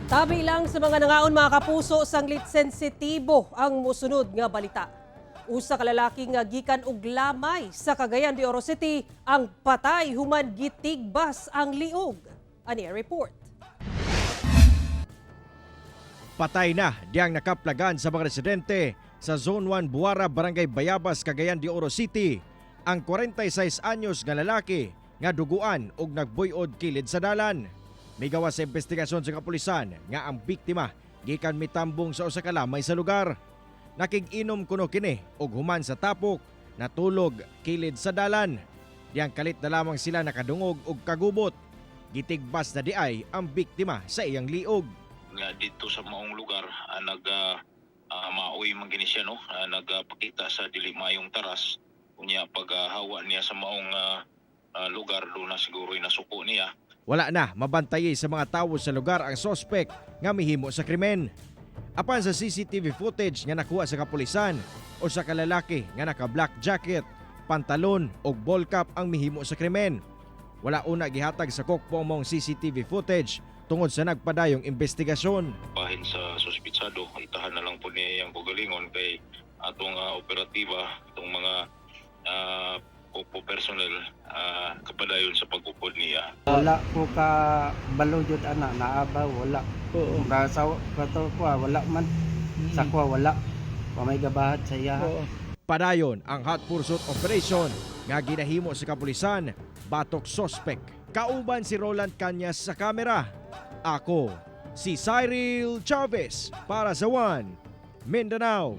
Tabi lang sa mga nangaon mga kapuso, sanglit sensitibo ang musunod nga balita. Usa ka lalaki nga gikan og lamay sa Cagayan de Oro City ang patay human gitigbas ang liog. Ani report. Patay na diyang nakaplagan sa mga residente sa Zone 1 Buara, Barangay Bayabas, Cagayan de Oro City ang 46 anyos nga lalaki nga duguan og nagbuyod kilid sa dalan. May gawas sa investigasyon sa kapulisan nga ang biktima gikan mitambong sa usa ka lamay sa lugar. Nakig-inom kuno kini og human sa tapok, natulog kilid sa dalan. Diyang kalit na lamang sila nakadungog og kagubot. Gitigbas na diay ang biktima sa iyang liog. Nga dito sa maong lugar maoy man gini siya no, nagpakita sa dili mayong taras unya paghawa niya sa maong lugar do na siguro nasuko niya. Wala na mabantayi sa mga tawo sa lugar ang sospek nga mihimo sa krimen. Apan sa CCTV footage nga nakuha sa kapulisan, o sa kalalaki nga naka-black jacket, pantalon o ball cap ang mihimo sa krimen. Wala una gihatag sa kokpo ang mong CCTV footage tungod sa nagpadayong investigasyon. Bahin sa suspitsado, itahan na lang po niya yung pagalingon kay atong operatiba, itong mga po personnel kapadayon sa pagupod niya. Wala ko ka balujod ana naaba wala. Oo. Sa kato ko wala man. Sa ko wala. Wa may gabahat sa iya. Padayon ang hot pursuit operation nga ginahimo sa kapulisan batok sospek. Kauban si Roland Cañas sa kamera. Ako si Cyril Chavez para sa One Mindanao.